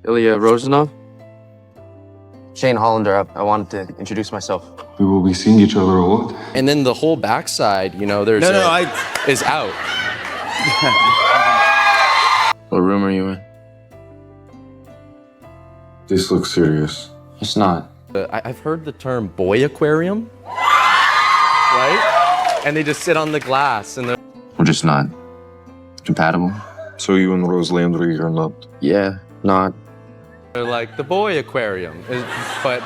Ilya Rozanov. Shane Hollander, I wanted to introduce myself. We will be seeing each other a lot. And then the whole backside, you know, there's is out. What room are you in? This looks serious. It's not. I've heard the term boy aquarium, right? And they just sit on the glass and they're... We're just not compatible. So you and Rose Landry are not? Yeah, not. They're like the boy aquarium, but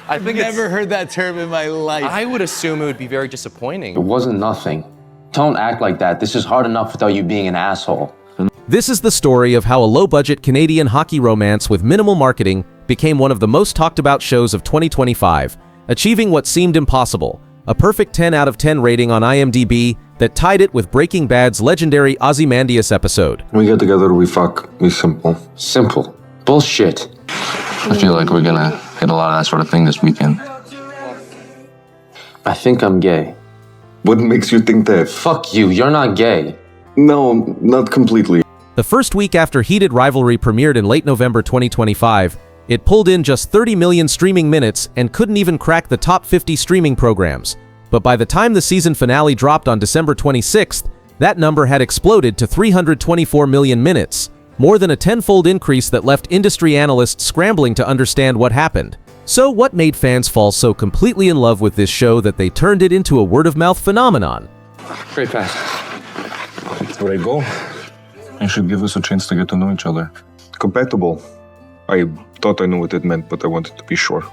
I think I've never heard that term in my life. I would assume it would be very disappointing. It wasn't nothing. Don't act like that. This is hard enough without you being an asshole. This is the story of how a low-budget Canadian hockey romance with minimal marketing became one of the most talked about shows of 2025, achieving what seemed impossible, a perfect 10 out of 10 rating on IMDb that tied it with Breaking Bad's legendary Ozymandias episode. We get together, we fuck, we simple. Simple. Bullshit. I feel like we're gonna hit a lot of that sort of thing this weekend. I think I'm gay. What makes you think that? Fuck you, you're not gay. No, not completely. The first week after Heated Rivalry premiered in late November 2025, it pulled in just 30 million streaming minutes and couldn't even crack the top 50 streaming programs. But by the time the season finale dropped on December 26th, that number had exploded to 324 million minutes, more than a tenfold increase that left industry analysts scrambling to understand what happened. So what made fans fall so completely in love with this show that they turned it into a word-of-mouth phenomenon? Great pass. Where I go? You should give us a chance to get to know each other. Compatible. I thought I knew what it meant, but I wanted to be sure.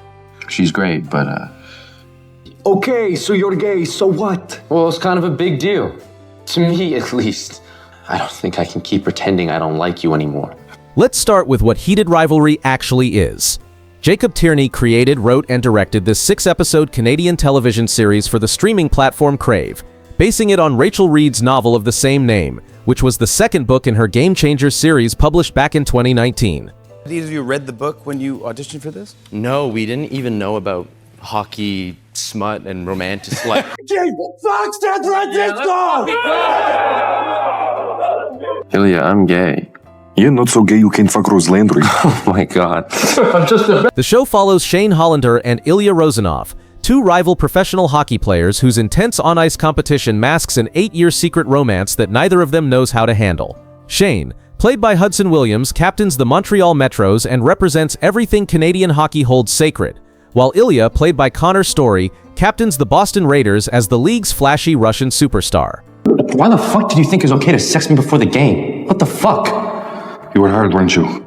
She's great, but Okay, so you're gay, so what? well, it's kind of a big deal. To me, at least. I don't think I can keep pretending I don't like you anymore. Let's start with what Heated Rivalry actually is. Jacob Tierney created, wrote, and directed this 6-episode Canadian television series for the streaming platform Crave, basing it on Rachel Reed's novel of the same name, which was the second book in her Game Changers series published back in 2019. Did either of you read the book when you auditioned for this? No, we didn't even know about hockey, smut, and romantic. Like, Ilya, I'm gay. You're not so gay you can fuck Rose Landry. Oh my god. The show follows Shane Hollander and Ilya Rozanov, two rival professional hockey players whose intense on-ice competition masks an 8-year secret romance that neither of them knows how to handle. Shane, played by Hudson Williams, captains the Montreal Metros and represents everything Canadian hockey holds sacred, while Ilya, played by Connor Story, captains the Boston Raiders as the league's flashy Russian superstar. Why the fuck did you think it was okay to sex me before the game? What the fuck? You were hard, weren't you?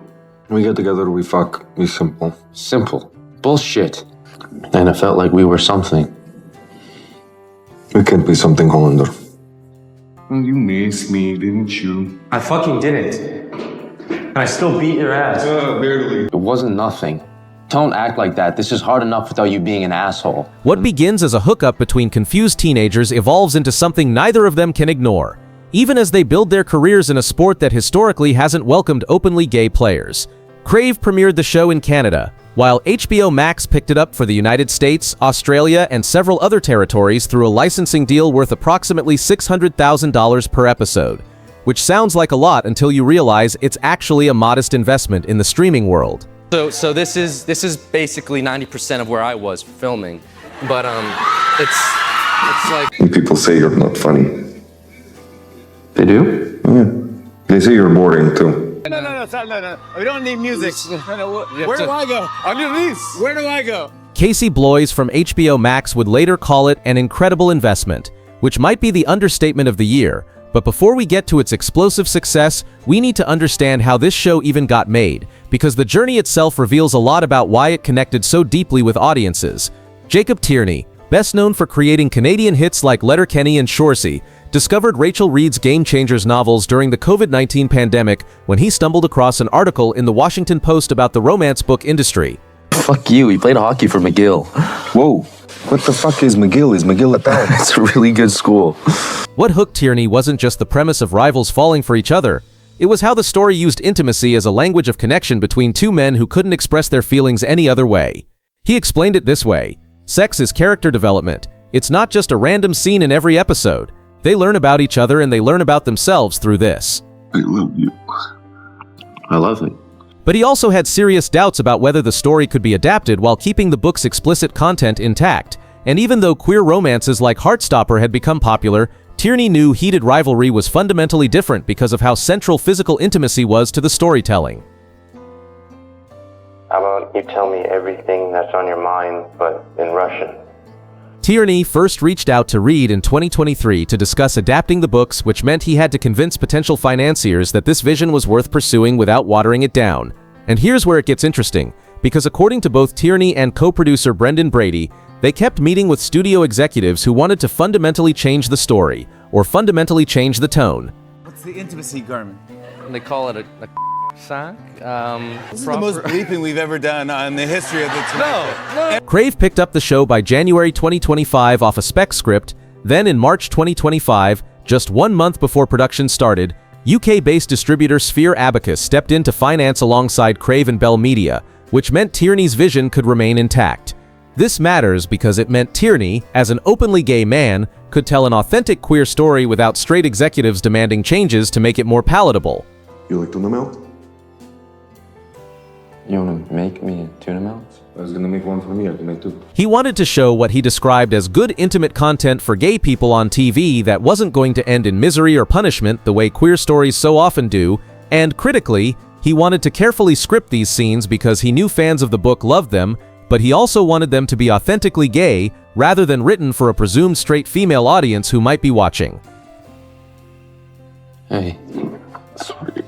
We get together, we fuck, we simple. Simple. Bullshit. And it felt like we were something. We can't be something, Hollander. You missed me, didn't you? I fucking didn't. And I still beat your ass. Barely. It wasn't nothing. Don't act like that. This is hard enough without you being an asshole. What begins as a hookup between confused teenagers evolves into something neither of them can ignore, even as they build their careers in a sport that historically hasn't welcomed openly gay players. Crave premiered the show in Canada, while HBO Max picked it up for the United States, Australia, and several other territories through a licensing deal worth approximately $600,000 per episode, which sounds like a lot until you realize it's actually a modest investment in the streaming world. so this is basically 90% of where I was filming, but it's like People say you're not funny. They do? Yeah. They say you're boring too. No. We don't need music. Where do I go? Underneath. Where do I go? Casey Bloys from HBO Max would later call it an incredible investment, which might be the understatement of the year. But before we get to its explosive success, we need to understand how this show even got made, because the journey itself reveals a lot about why it connected so deeply with audiences. Jacob Tierney, best known for creating Canadian hits like Letterkenny and Shoresy, discovered Rachel Reed's Game Changers novels during the COVID-19 pandemic when he stumbled across an article in the Washington Post about the romance book industry. Fuck you, he played hockey for McGill. Whoa, what the fuck is McGill? Is McGill a town? It's a really good school. What hooked Tierney wasn't just the premise of rivals falling for each other, it was how the story used intimacy as a language of connection between two men who couldn't express their feelings any other way. He explained it this way: sex is character development. It's not just a random scene in every episode. They learn about each other and they learn about themselves through this. I love you. I love it. But he also had serious doubts about whether the story could be adapted while keeping the book's explicit content intact. And even though queer romances like Heartstopper had become popular, Tierney knew Heated Rivalry was fundamentally different because of how central physical intimacy was to the storytelling. How about you tell me everything that's on your mind, but in Russian? Tierney first reached out to Reed in 2023 to discuss adapting the books, which meant he had to convince potential financiers that this vision was worth pursuing without watering it down. And here's where it gets interesting, because according to both Tierney and co-producer Brendan Brady, they kept meeting with studio executives who wanted to fundamentally change the story, or fundamentally change the tone. What's the intimacy garment? They call it a sack. This is the most bleeping we've ever done on the history of the Tonight Show. Crave picked up the show by January 2025 off a spec script. Then in March 2025, just 1 month before production started, UK-based distributor Sphere Abacus stepped in to finance alongside Crave and Bell Media, which meant Tierney's vision could remain intact. This matters because it meant Tierney, as an openly gay man, could tell an authentic queer story without straight executives demanding changes to make it more palatable. You like tuna melt? You want to make me a tuna melt? I was gonna make one for me, I can make two. He wanted to show what he described as good intimate content for gay people on TV that wasn't going to end in misery or punishment the way queer stories so often do, and critically, he wanted to carefully script these scenes because he knew fans of the book loved them, but he also wanted them to be authentically gay rather than written for a presumed straight female audience who might be watching. Hey, sorry.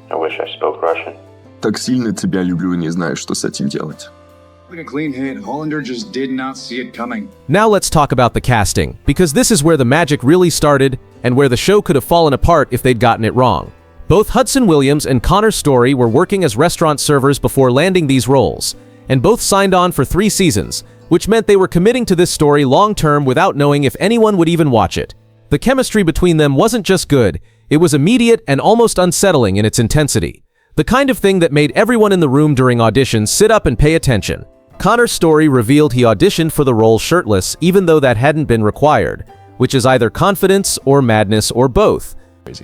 I wish I spoke Russian. Так сильно тебя люблю и не знаю, что с этим делать. Like a clean hit, Hollander just did not see it coming. Now let's talk about the casting, because this is where the magic really started and where the show could have fallen apart if they'd gotten it wrong. Both Hudson Williams and Connor Story were working as restaurant servers before landing these roles, and both signed on for 3 seasons, which meant they were committing to this story long-term without knowing if anyone would even watch it. The chemistry between them wasn't just good, it was immediate and almost unsettling in its intensity. The kind of thing that made everyone in the room during auditions sit up and pay attention. Connor Story revealed he auditioned for the role shirtless even though that hadn't been required, which is either confidence or madness or both.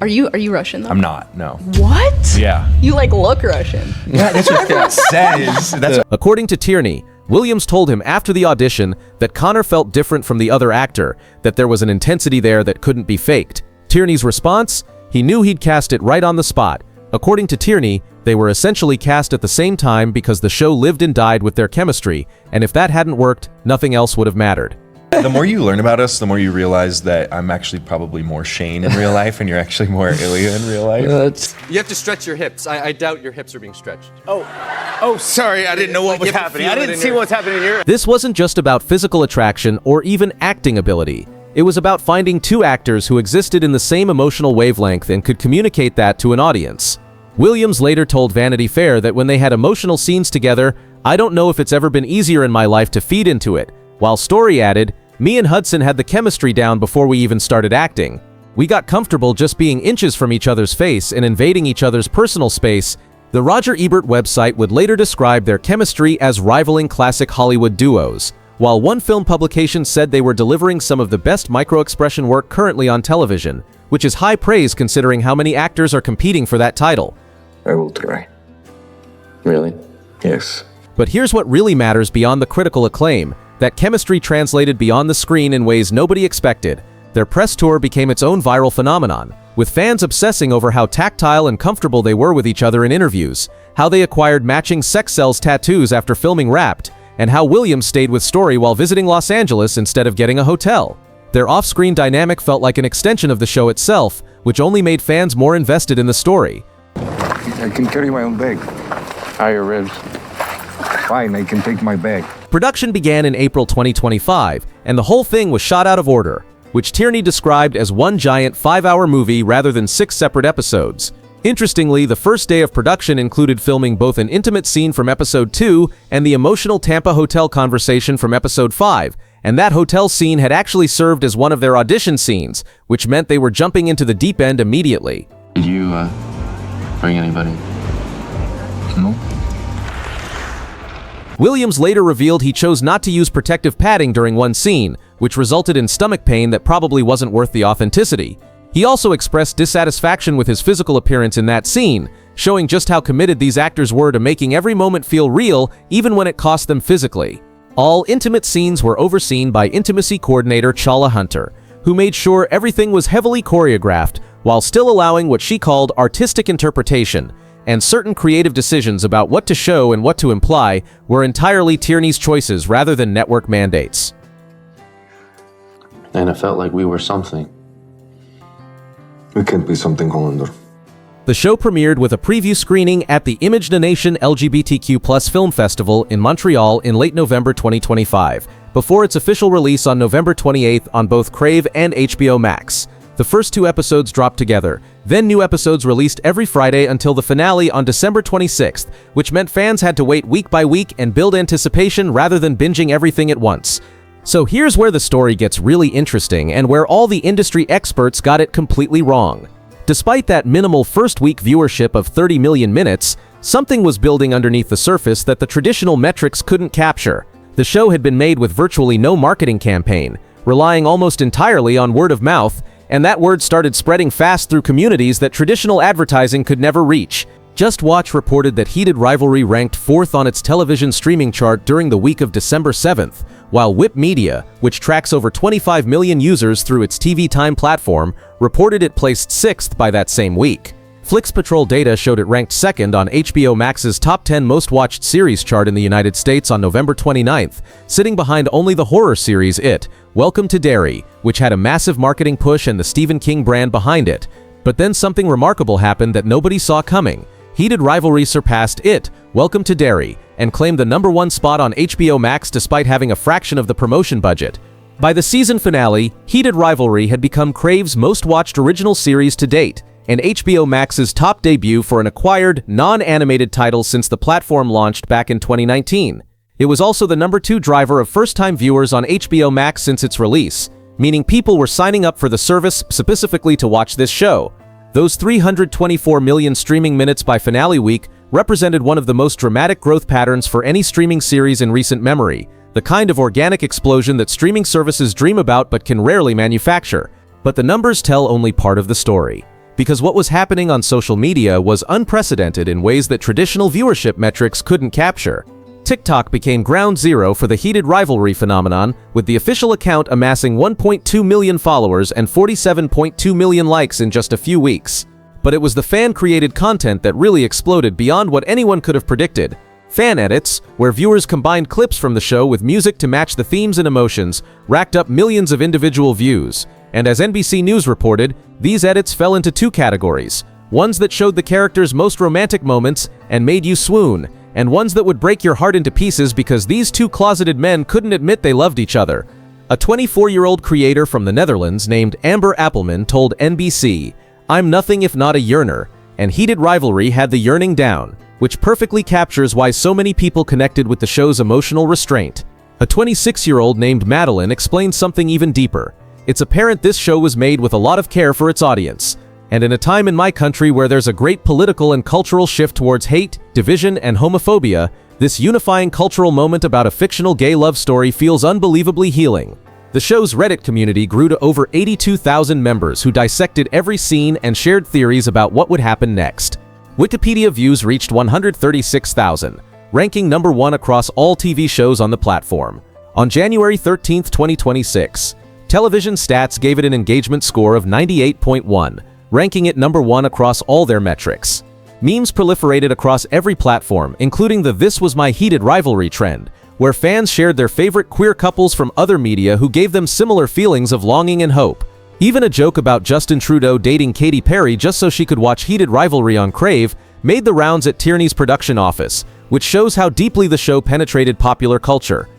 Are you Russian though? I'm not, no. What? Yeah. You like look Russian. Yeah, that's what everyone says. According to Tierney, Williams told him after the audition that Connor felt different from the other actor, that there was an intensity there that couldn't be faked. Tierney's response? He knew he'd cast it right on the spot. According to Tierney, they were essentially cast at the same time because the show lived and died with their chemistry, and if that hadn't worked, nothing else would have mattered. The more you learn about us, the more you realize that I'm actually probably more Shane in real life, and you're actually more Ilya in real life. You have to stretch your hips. I doubt your hips are being stretched. Oh, sorry, I didn't know what was happening. I didn't see what's happening here. This wasn't just about physical attraction or even acting ability. It was about finding 2 actors who existed in the same emotional wavelength and could communicate that to an audience. Williams later told Vanity Fair that when they had emotional scenes together, "I don't know if it's ever been easier in my life to feed into it," while Story added, "Me and Hudson had the chemistry down before we even started acting. We got comfortable just being inches from each other's face and invading each other's personal space." The Roger Ebert website would later describe their chemistry as rivaling classic Hollywood duos, while one film publication said they were delivering some of the best micro-expression work currently on television, which is high praise considering how many actors are competing for that title. I will try. Really? Yes. But here's what really matters beyond the critical acclaim, that chemistry translated beyond the screen in ways nobody expected. Their press tour became its own viral phenomenon, with fans obsessing over how tactile and comfortable they were with each other in interviews, how they acquired matching sex cells tattoos after filming Wrapped, and how Williams stayed with Story while visiting Los Angeles instead of getting a hotel. Their off-screen dynamic felt like an extension of the show itself, which only made fans more invested in the story. I can carry my own bag. How are your ribs? Fine, I can take my bag. Production began in April 2025, and the whole thing was shot out of order, which Tierney described as one giant 5-hour movie rather than 6 separate episodes. Interestingly, the first day of production included filming both an intimate scene from episode 2 and the emotional Tampa hotel conversation from episode 5, and that hotel scene had actually served as one of their audition scenes, which meant they were jumping into the deep end immediately. Did you, bring anybody? No? Williams later revealed he chose not to use protective padding during one scene, which resulted in stomach pain that probably wasn't worth the authenticity. He also expressed dissatisfaction with his physical appearance in that scene, showing just how committed these actors were to making every moment feel real, even when it cost them physically. All intimate scenes were overseen by intimacy coordinator Chala Hunter, who made sure everything was heavily choreographed while still allowing what she called artistic interpretation, and certain creative decisions about what to show and what to imply were entirely Tierney's choices rather than network mandates. And it felt like we were something. We can't be something, Hollander. The show premiered with a preview screening at the Imagination LGBTQ+ Film Festival in Montreal in late November 2025, before its official release on November 28th on both Crave and HBO Max. The first 2 episodes dropped together, then new episodes released every Friday until the finale on December 26th, which meant fans had to wait week by week and build anticipation rather than binging everything at once. So here's where the story gets really interesting and where all the industry experts got it completely wrong. Despite that minimal first-week viewership of 30 million minutes, something was building underneath the surface that the traditional metrics couldn't capture. The show had been made with virtually no marketing campaign, relying almost entirely on word of mouth, and that word started spreading fast through communities that traditional advertising could never reach. Just Watch reported that Heated Rivalry ranked 4th on its television streaming chart during the week of December 7th, while Whip Media, which tracks over 25 million users through its TV Time platform, reported it placed 6th by that same week. Flix Patrol data showed it ranked 2nd on HBO Max's top 10 most-watched series chart in the United States on November 29th, sitting behind only the horror series It, Welcome to Derry, which had a massive marketing push and the Stephen King brand behind it. But then something remarkable happened that nobody saw coming. Heated Rivalry surpassed It, Welcome to Derry, and claimed the #1 spot on HBO Max despite having a fraction of the promotion budget. By the season finale, Heated Rivalry had become Crave's most-watched original series to date, and HBO Max's top debut for an acquired, non-animated title since the platform launched back in 2019. It was also the #2 driver of first-time viewers on HBO Max since its release, meaning people were signing up for the service specifically to watch this show. Those 324 million streaming minutes by finale week represented one of the most dramatic growth patterns for any streaming series in recent memory, the kind of organic explosion that streaming services dream about but can rarely manufacture. But the numbers tell only part of the story, because what was happening on social media was unprecedented in ways that traditional viewership metrics couldn't capture. TikTok became ground zero for the Heated Rivalry phenomenon, with the official account amassing 1.2 million followers and 47.2 million likes in just a few weeks. But it was the fan-created content that really exploded beyond what anyone could have predicted. Fan edits, where viewers combined clips from the show with music to match the themes and emotions, racked up millions of individual views. And as NBC News reported, these edits fell into 2 categories: ones that showed the characters' most romantic moments and made you swoon, and ones that would break your heart into pieces because these 2 closeted men couldn't admit they loved each other. A 24-year-old creator from the Netherlands named Amber Appelman told NBC, "I'm nothing if not a yearner," and Heated Rivalry had the yearning down, which perfectly captures why so many people connected with the show's emotional restraint. A 26-year-old named Madeline explained something even deeper. It's apparent this show was made with a lot of care for its audience. And in a time in my country where there's a great political and cultural shift towards hate, division, and homophobia, this unifying cultural moment about a fictional gay love story feels unbelievably healing. The show's Reddit community grew to over 82,000 members who dissected every scene and shared theories about what would happen next. Wikipedia views reached 136,000, ranking #1 across all TV shows on the platform. On January 13, 2026, Television Stats gave it an engagement score of 98.1, ranking it #1 across all their metrics. Memes proliferated across every platform, including the "This Was My Heated Rivalry" trend, where fans shared their favorite queer couples from other media who gave them similar feelings of longing and hope. Even a joke about Justin Trudeau dating Katy Perry just so she could watch Heated Rivalry on Crave made the rounds at Tierney's production office, which shows how deeply the show penetrated popular culture.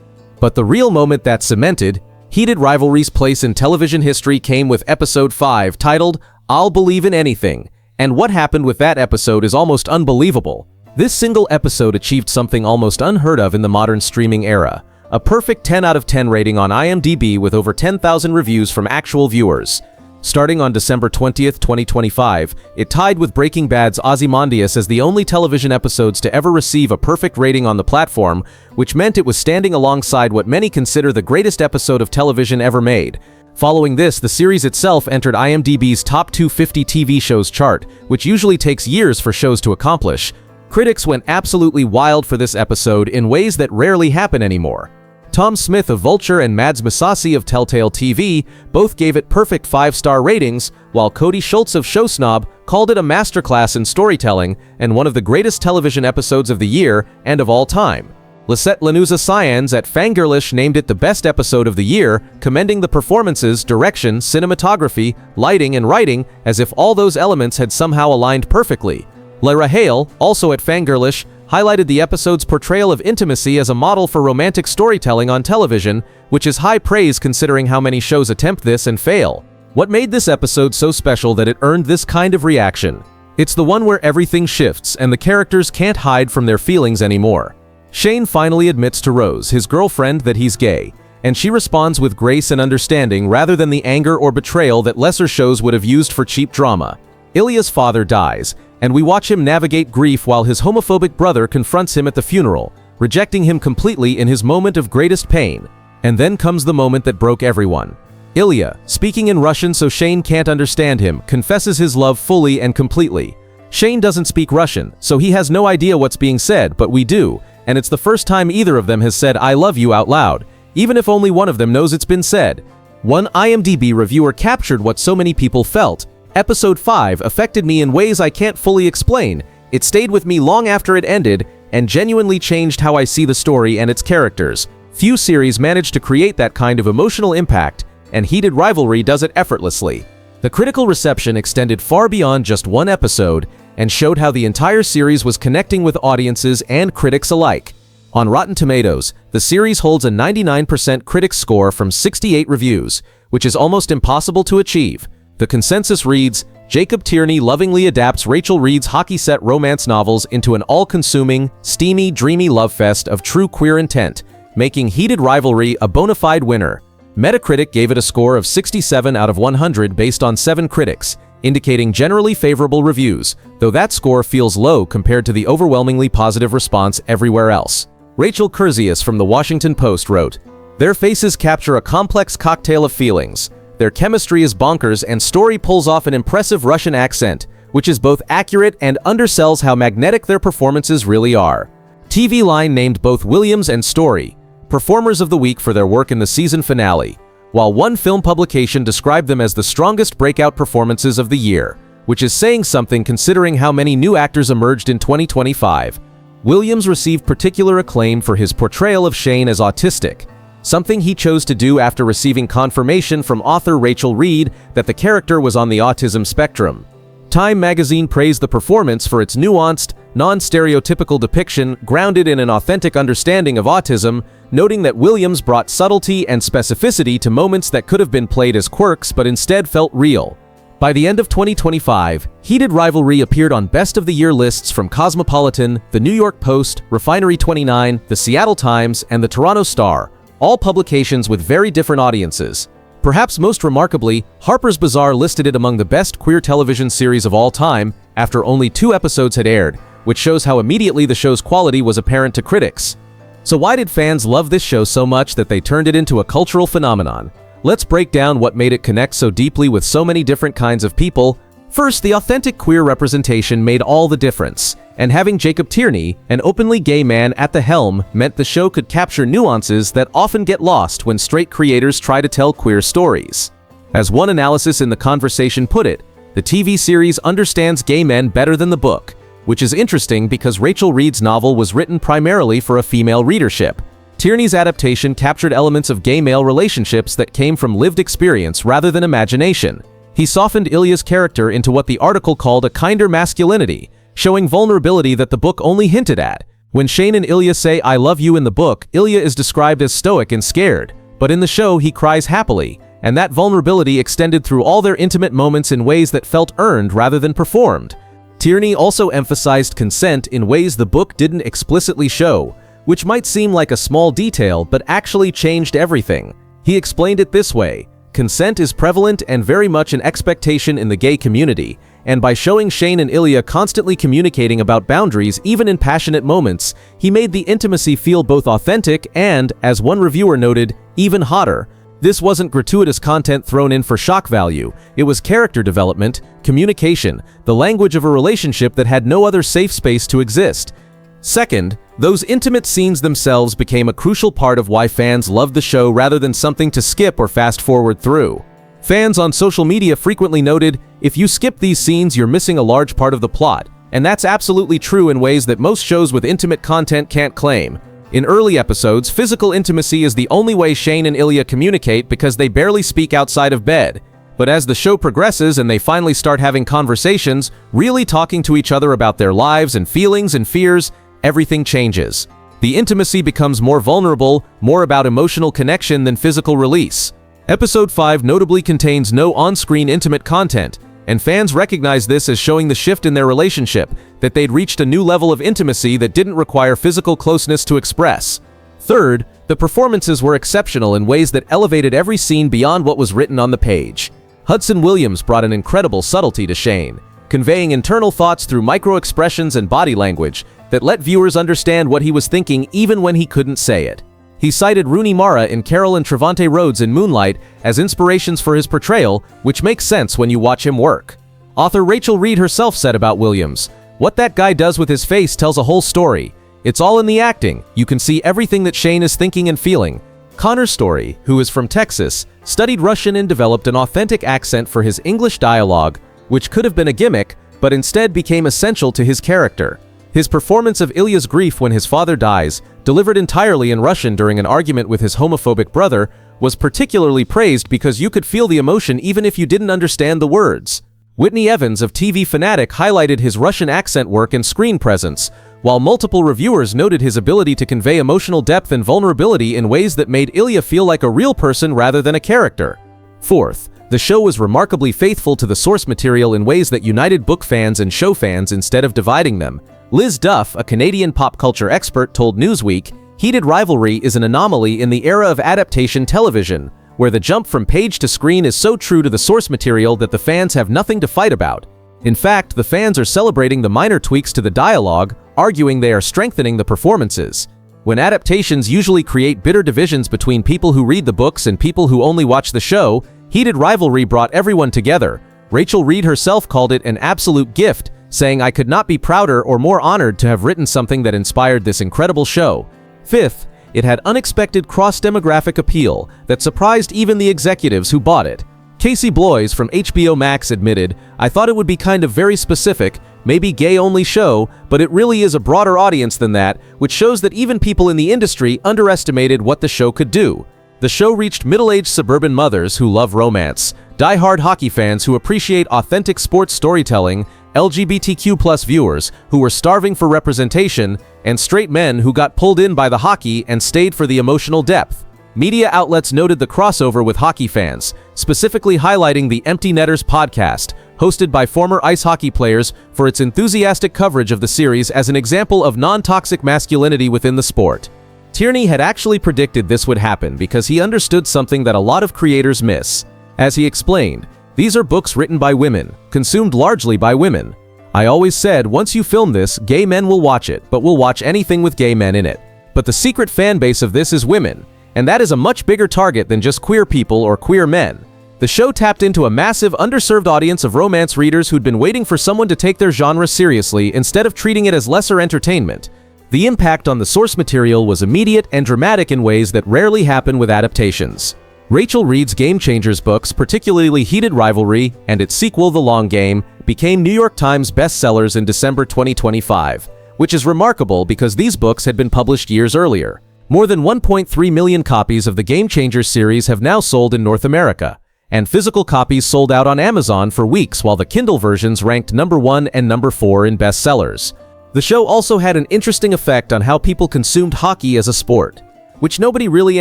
But the real moment that cemented Heated Rivalry's place in television history came with Episode 5, titled "I'll Believe in Anything," and what happened with that episode is almost unbelievable. This single episode achieved something almost unheard of in the modern streaming era, a perfect 10 out of 10 rating on IMDb with over 10,000 reviews from actual viewers. Starting on December 20th, 2025, it tied with Breaking Bad's Ozymandias as the only television episodes to ever receive a perfect rating on the platform, which meant it was standing alongside what many consider the greatest episode of television ever made. Following this, the series itself entered IMDb's top 250 TV shows chart, which usually takes years for shows to accomplish. Critics went absolutely wild for this episode in ways that rarely happen anymore. Tom Smith of Vulture and Mads Masasi of Telltale TV both gave it perfect 5-star ratings, while Cody Schultz of Showsnob called it a masterclass in storytelling and one of the greatest television episodes of the year and of all time. Lisette Lanuza Cyans at Fangirlish named it the best episode of the year, commending the performances, direction, cinematography, lighting, and writing as if all those elements had somehow aligned perfectly. Lyra Hale, also at Fangirlish, highlighted the episode's portrayal of intimacy as a model for romantic storytelling on television, which is high praise considering how many shows attempt this and fail. What made this episode so special that it earned this kind of reaction? It's the one where everything shifts and the characters can't hide from their feelings anymore. Shane finally admits to Rose, his girlfriend, that he's gay, and she responds with grace and understanding rather than the anger or betrayal that lesser shows would have used for cheap drama. Ilya's father dies, and we watch him navigate grief while his homophobic brother confronts him at the funeral, rejecting him completely in his moment of greatest pain. And then comes the moment that broke everyone. Ilya, speaking in Russian so Shane can't understand him, confesses his love fully and completely. Shane doesn't speak Russian, so he has no idea what's being said, but we do, and it's the first time either of them has said "I love you" out loud, even if only one of them knows it's been said. One IMDb reviewer captured what so many people felt. Episode 5 affected me in ways I can't fully explain. It stayed with me long after it ended, and genuinely changed how I see the story and its characters. Few series manage to create that kind of emotional impact, and Heated Rivalry does it effortlessly. The critical reception extended far beyond just one episode, and showed how the entire series was connecting with audiences and critics alike. On Rotten Tomatoes, the series holds a 99% critic score from 68 reviews, which is almost impossible to achieve. The consensus reads, Jacob Tierney lovingly adapts Rachel Reed's hockey set romance novels into an all-consuming, steamy, dreamy love fest of true queer intent, making Heated Rivalry a bona fide winner. Metacritic gave it a score of 67 out of 100 based on 7 critics, indicating generally favorable reviews, though that score feels low compared to the overwhelmingly positive response everywhere else. Rachel Kurzius from The Washington Post wrote, "Their faces capture a complex cocktail of feelings. Their chemistry is bonkers and story pulls off an impressive Russian accent, which is both accurate and undersells how magnetic their performances really are." TV Line named both Williams and Story Performers of the Week for their work in the season finale, while one film publication described them as the strongest breakout performances of the year, which is saying something considering how many new actors emerged in 2025. Williams received particular acclaim for his portrayal of Shane as autistic, something he chose to do after receiving confirmation from author Rachel Reed that the character was on the autism spectrum. Time magazine praised the performance for its nuanced, non-stereotypical depiction grounded in an authentic understanding of autism, noting that Williams brought subtlety and specificity to moments that could have been played as quirks but instead felt real. By the end of 2025, Heated Rivalry appeared on Best of the Year lists from Cosmopolitan, The New York Post, Refinery29, The Seattle Times, and The Toronto Star, all publications with very different audiences. Perhaps most remarkably, Harper's Bazaar listed it among the best queer television series of all time after only 2 episodes had aired, which shows how immediately the show's quality was apparent to critics. So why did fans love this show so much that they turned it into a cultural phenomenon? Let's break down what made it connect so deeply with so many different kinds of people. First, the authentic queer representation made all the difference, and having Jacob Tierney, an openly gay man at the helm, meant the show could capture nuances that often get lost when straight creators try to tell queer stories. As one analysis in The Conversation put it, the TV series understands gay men better than the book, which is interesting because Rachel Reed's novel was written primarily for a female readership. Tierney's adaptation captured elements of gay male relationships that came from lived experience rather than imagination. He softened Ilya's character into what the article called a kinder masculinity, showing vulnerability that the book only hinted at. When Shane and Ilya say "I love you" in the book, Ilya is described as stoic and scared, but in the show he cries happily, and that vulnerability extended through all their intimate moments in ways that felt earned rather than performed. Tierney also emphasized consent in ways the book didn't explicitly show, which might seem like a small detail but actually changed everything. He explained it this way: consent is prevalent and very much an expectation in the gay community, and by showing Shane and Ilya constantly communicating about boundaries even in passionate moments, he made the intimacy feel both authentic and, as one reviewer noted, even hotter. This wasn't gratuitous content thrown in for shock value, it was character development, communication, the language of a relationship that had no other safe space to exist. Second, those intimate scenes themselves became a crucial part of why fans loved the show rather than something to skip or fast forward through. Fans on social media frequently noted, "If you skip these scenes, you're missing a large part of the plot." And that's absolutely true in ways that most shows with intimate content can't claim. In early episodes, physical intimacy is the only way Shane and Ilya communicate because they barely speak outside of bed. But as the show progresses and they finally start having conversations, really talking to each other about their lives and feelings and fears, everything changes. The intimacy becomes more vulnerable, more about emotional connection than physical release. Episode 5 notably contains no on-screen intimate content, and fans recognize this as showing the shift in their relationship, that they'd reached a new level of intimacy that didn't require physical closeness to express. Third, the performances were exceptional in ways that elevated every scene beyond what was written on the page. Hudson Williams brought an incredible subtlety to Shane, conveying internal thoughts through micro-expressions and body language that let viewers understand what he was thinking even when he couldn't say it. He cited Rooney Mara in Carol and Trevante Rhodes in Moonlight as inspirations for his portrayal, which makes sense when you watch him work. Author Rachel Reed herself said about Williams, "What that guy does with his face tells a whole story. It's all in the acting. You can see everything that Shane is thinking and feeling." Connor Story, who is from Texas, studied Russian and developed an authentic accent for his English dialogue, which could have been a gimmick, but instead became essential to his character. His performance of Ilya's grief when his father dies, delivered entirely in Russian during an argument with his homophobic brother, was particularly praised because you could feel the emotion even if you didn't understand the words. Whitney Evans of TV Fanatic highlighted his Russian accent work and screen presence, while multiple reviewers noted his ability to convey emotional depth and vulnerability in ways that made Ilya feel like a real person rather than a character. Fourth, the show was remarkably faithful to the source material in ways that united book fans and show fans instead of dividing them. Liz Duff, a Canadian pop culture expert, told Newsweek, "Heated Rivalry is an anomaly in the era of adaptation television, where the jump from page to screen is so true to the source material that the fans have nothing to fight about. In fact, the fans are celebrating the minor tweaks to the dialogue, arguing they are strengthening the performances. When adaptations usually create bitter divisions between people who read the books and people who only watch the show, Heated Rivalry brought everyone together." Rachel Reed herself called it an absolute gift, saying, "I could not be prouder or more honored to have written something that inspired this incredible show." Fifth, it had unexpected cross-demographic appeal that surprised even the executives who bought it. Casey Bloys from HBO Max admitted, "I thought it would be kind of very specific, maybe gay-only show, but it really is a broader audience than that, which shows that even people in the industry underestimated what the show could do." The show reached middle-aged suburban mothers who love romance, die-hard hockey fans who appreciate authentic sports storytelling, LGBTQ+ viewers who were starving for representation, and straight men who got pulled in by the hockey and stayed for the emotional depth. Media outlets noted the crossover with hockey fans, specifically highlighting the Empty Netters podcast, hosted by former ice hockey players, for its enthusiastic coverage of the series as an example of non-toxic masculinity within the sport. Tierney had actually predicted this would happen because he understood something that a lot of creators miss. As he explained, "These are books written by women, consumed largely by women. I always said once you film this, gay men will watch it, but will watch anything with gay men in it. But the secret fan base of this is women, and that is a much bigger target than just queer people or queer men." The show tapped into a massive underserved audience of romance readers who'd been waiting for someone to take their genre seriously instead of treating it as lesser entertainment. The impact on the source material was immediate and dramatic in ways that rarely happen with adaptations. Rachel Reed's Game Changers books, particularly Heated Rivalry and its sequel The Long Game, became New York Times bestsellers in December 2025, which is remarkable because these books had been published years earlier. More than 1.3 million copies of the Game Changers series have now sold in North America, and physical copies sold out on Amazon for weeks while the Kindle versions ranked number 1 and number 4 in bestsellers. The show also had an interesting effect on how people consumed hockey as a sport, which nobody really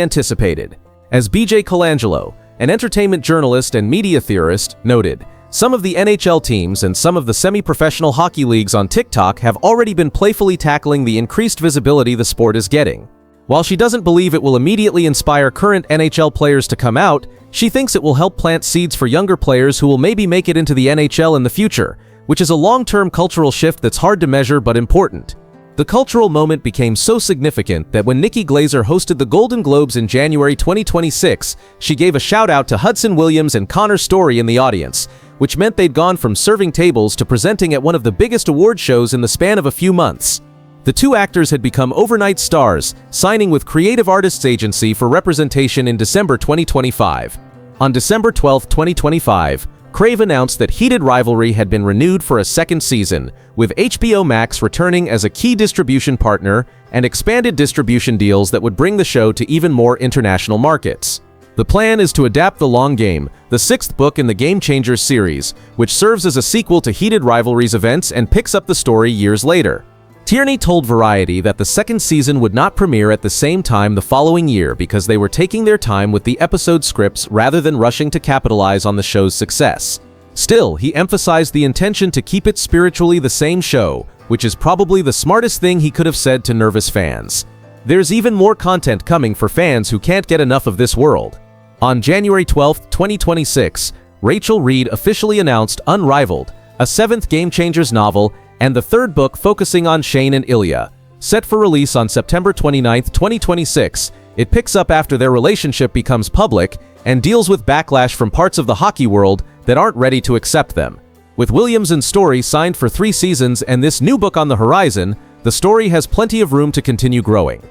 anticipated. As BJ Colangelo, an entertainment journalist and media theorist, noted, "Some of the NHL teams and some of the semi-professional hockey leagues on TikTok have already been playfully tackling the increased visibility the sport is getting. While she doesn't believe it will immediately inspire current NHL players to come out, she thinks it will help plant seeds for younger players who will maybe make it into the NHL in the future, which is a long-term cultural shift that's hard to measure but important." The cultural moment became so significant that when Nikki Glaser hosted the Golden Globes in January 2026, she gave a shout-out to Hudson Williams and Connor Story in the audience, which meant they'd gone from serving tables to presenting at one of the biggest award shows in the span of a few months. The two actors had become overnight stars, signing with Creative Artists Agency for representation in December 2025. On December 12, 2025, Crave announced that Heated Rivalry had been renewed for a second season, with HBO Max returning as a key distribution partner and expanded distribution deals that would bring the show to even more international markets. The plan is to adapt The Long Game, the sixth book in the Game Changers series, which serves as a sequel to Heated Rivalry's events and picks up the story years later. Tierney told Variety that the second season would not premiere at the same time the following year because they were taking their time with the episode scripts rather than rushing to capitalize on the show's success. Still, he emphasized the intention to keep it spiritually the same show, which is probably the smartest thing he could have said to nervous fans. There's even more content coming for fans who can't get enough of this world. On January 12, 2026, Rachel Reed officially announced Unrivaled, a seventh Game Changers novel and the third book focusing on Shane and Ilya. Set for release on September 29, 2026, it picks up after their relationship becomes public and deals with backlash from parts of the hockey world that aren't ready to accept them. With Williams and Story signed for 3 seasons and this new book on the horizon, the story has plenty of room to continue growing.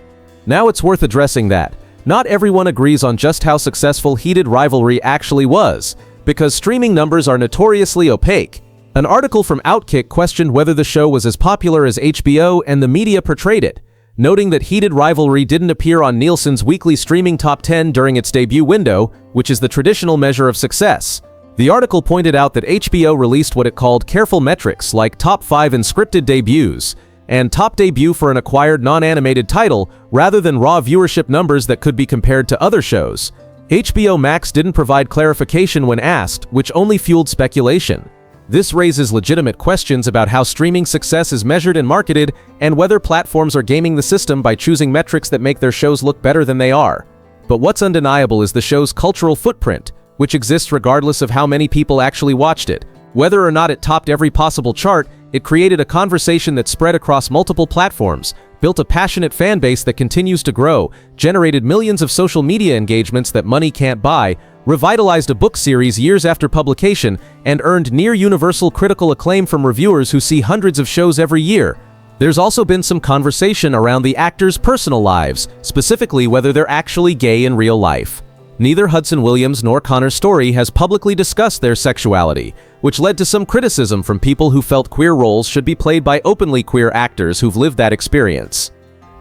Now it's worth addressing that not everyone agrees on just how successful Heated Rivalry actually was, because streaming numbers are notoriously opaque. An article from Outkick questioned whether the show was as popular as HBO and the media portrayed it, noting that Heated Rivalry didn't appear on Nielsen's weekly streaming top 10 during its debut window, which is the traditional measure of success. The article pointed out that HBO released what it called careful metrics like top 5 in scripted debuts, and top debut for an acquired non-animated title rather than raw viewership numbers that could be compared to other shows. HBO Max didn't provide clarification when asked, which only fueled speculation. This raises legitimate questions about how streaming success is measured and marketed, and whether platforms are gaming the system by choosing metrics that make their shows look better than they are. But what's undeniable is the show's cultural footprint, which exists regardless of how many people actually watched it. Whether or not it topped every possible chart, it created a conversation that spread across multiple platforms, built a passionate fan base that continues to grow, generated millions of social media engagements that money can't buy, revitalized a book series years after publication, and earned near-universal critical acclaim from reviewers who see hundreds of shows every year. There's also been some conversation around the actors' personal lives, specifically whether they're actually gay in real life. Neither Hudson Williams nor Connor Story has publicly discussed their sexuality, which led to some criticism from people who felt queer roles should be played by openly queer actors who've lived that experience.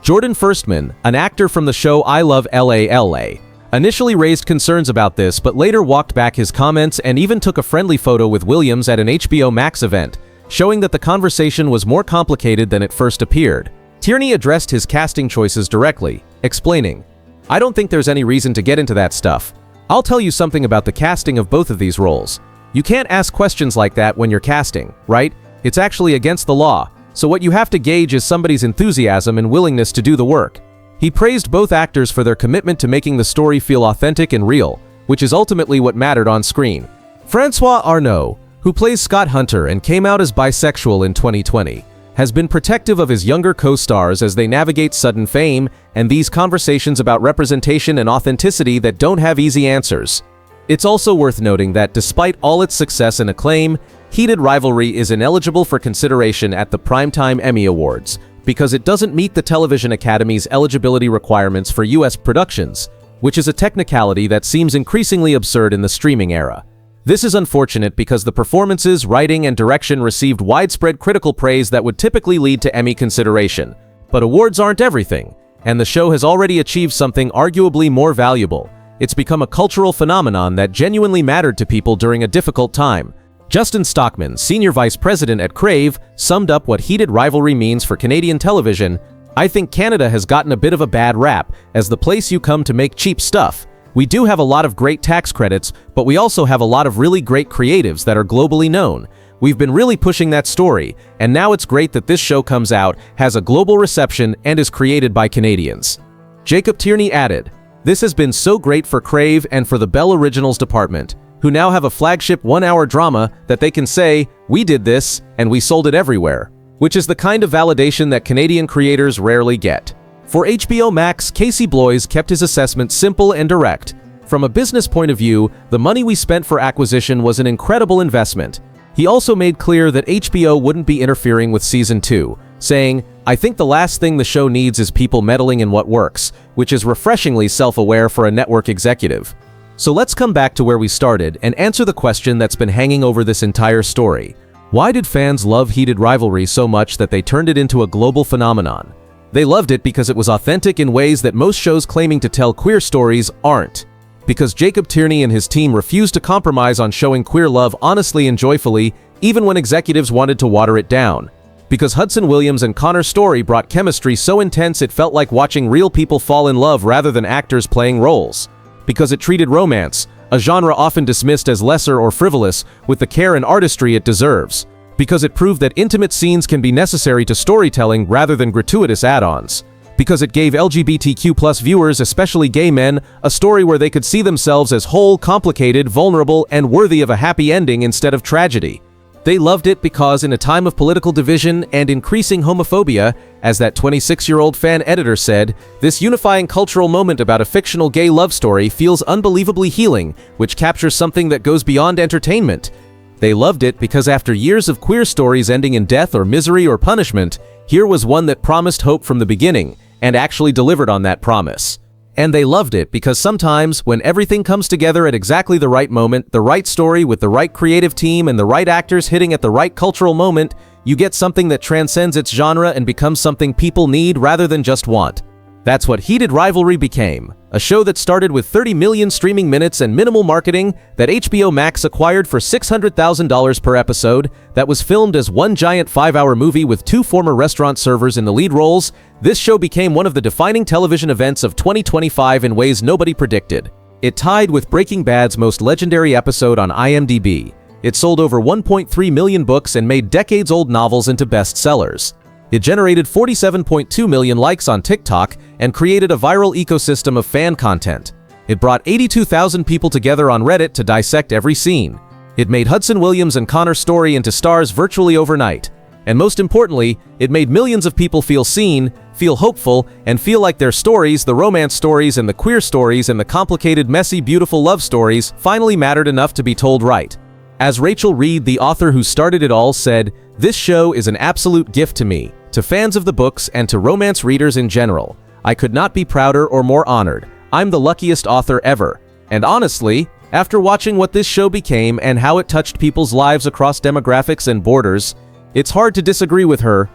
Jordan Firstman, an actor from the show I Love LA, initially raised concerns about this but later walked back his comments and even took a friendly photo with Williams at an HBO Max event, showing that the conversation was more complicated than it first appeared. Tierney addressed his casting choices directly, explaining, "I don't think there's any reason to get into that stuff. I'll tell you something about the casting of both of these roles. You can't ask questions like that when you're casting, right? It's actually against the law, so what you have to gauge is somebody's enthusiasm and willingness to do the work." He praised both actors for their commitment to making the story feel authentic and real, which is ultimately what mattered on screen. Francois Arnault, who plays Scott Hunter and came out as bisexual in 2020, has been protective of his younger co-stars as they navigate sudden fame and these conversations about representation and authenticity that don't have easy answers. It's also worth noting that despite all its success and acclaim, Heated Rivalry is ineligible for consideration at the Primetime Emmy Awards because it doesn't meet the Television Academy's eligibility requirements for US productions, which is a technicality that seems increasingly absurd in the streaming era. This is unfortunate because the performances, writing, and direction received widespread critical praise that would typically lead to Emmy consideration. But awards aren't everything, and the show has already achieved something arguably more valuable. It's become a cultural phenomenon that genuinely mattered to people during a difficult time. Justin Stockman, Senior Vice President at Crave, summed up what Heated Rivalry means for Canadian television. "I think Canada has gotten a bit of a bad rap as the place you come to make cheap stuff. We do have a lot of great tax credits, but we also have a lot of really great creatives that are globally known. We've been really pushing that story, and now it's great that this show comes out, has a global reception, and is created by Canadians." Jacob Tierney added, "This has been so great for Crave and for the Bell Originals department, who now have a flagship 1-hour drama that they can say, 'We did this, and we sold it everywhere.'" which is the kind of validation that Canadian creators rarely get. For HBO Max, Casey Bloys kept his assessment simple and direct. From a business point of view, the money we spent for acquisition was an incredible investment. He also made clear that HBO wouldn't be interfering with Season 2, saying, "I think the last thing the show needs is people meddling in what works," which is refreshingly self-aware for a network executive. So let's come back to where we started and answer the question that's been hanging over this entire story. Why did fans love Heated Rivalry so much that they turned it into a global phenomenon? They loved it because it was authentic in ways that most shows claiming to tell queer stories aren't. Because Jacob Tierney and his team refused to compromise on showing queer love honestly and joyfully, even when executives wanted to water it down. Because Hudson Williams and Connor Story brought chemistry so intense it felt like watching real people fall in love rather than actors playing roles. Because it treated romance, a genre often dismissed as lesser or frivolous, with the care and artistry it deserves. Because it proved that intimate scenes can be necessary to storytelling rather than gratuitous add-ons. Because it gave LGBTQ+ viewers, especially gay men, a story where they could see themselves as whole, complicated, vulnerable, and worthy of a happy ending instead of tragedy. They loved it because in a time of political division and increasing homophobia, as that 26-year-old fan editor said, this unifying cultural moment about a fictional gay love story feels unbelievably healing, which captures something that goes beyond entertainment. They loved it because after years of queer stories ending in death or misery or punishment, here was one that promised hope from the beginning, and actually delivered on that promise. And they loved it because sometimes, when everything comes together at exactly the right moment, the right story with the right creative team and the right actors hitting at the right cultural moment, you get something that transcends its genre and becomes something people need rather than just want. That's what Heated Rivalry became, a show that started with 30 million streaming minutes and minimal marketing that HBO Max acquired for $600,000 per episode, that was filmed as one giant 5-hour movie with 2 former restaurant servers in the lead roles. This show became one of the defining television events of 2025 in ways nobody predicted. It tied with Breaking Bad's most legendary episode on IMDb. It sold over 1.3 million books and made decades-old novels into bestsellers. It generated 47.2 million likes on TikTok and created a viral ecosystem of fan content. It brought 82,000 people together on Reddit to dissect every scene. It made Hudson Williams and Connor Story into stars virtually overnight. And most importantly, it made millions of people feel seen, feel hopeful, and feel like their stories, the romance stories and the queer stories and the complicated, messy, beautiful love stories, finally mattered enough to be told right. As Rachel Reed, the author who started it all, said, "This show is an absolute gift to me, to fans of the books, and to romance readers in general. I could not be prouder or more honored. I'm the luckiest author ever." And honestly, after watching what this show became and how it touched people's lives across demographics and borders, it's hard to disagree with her.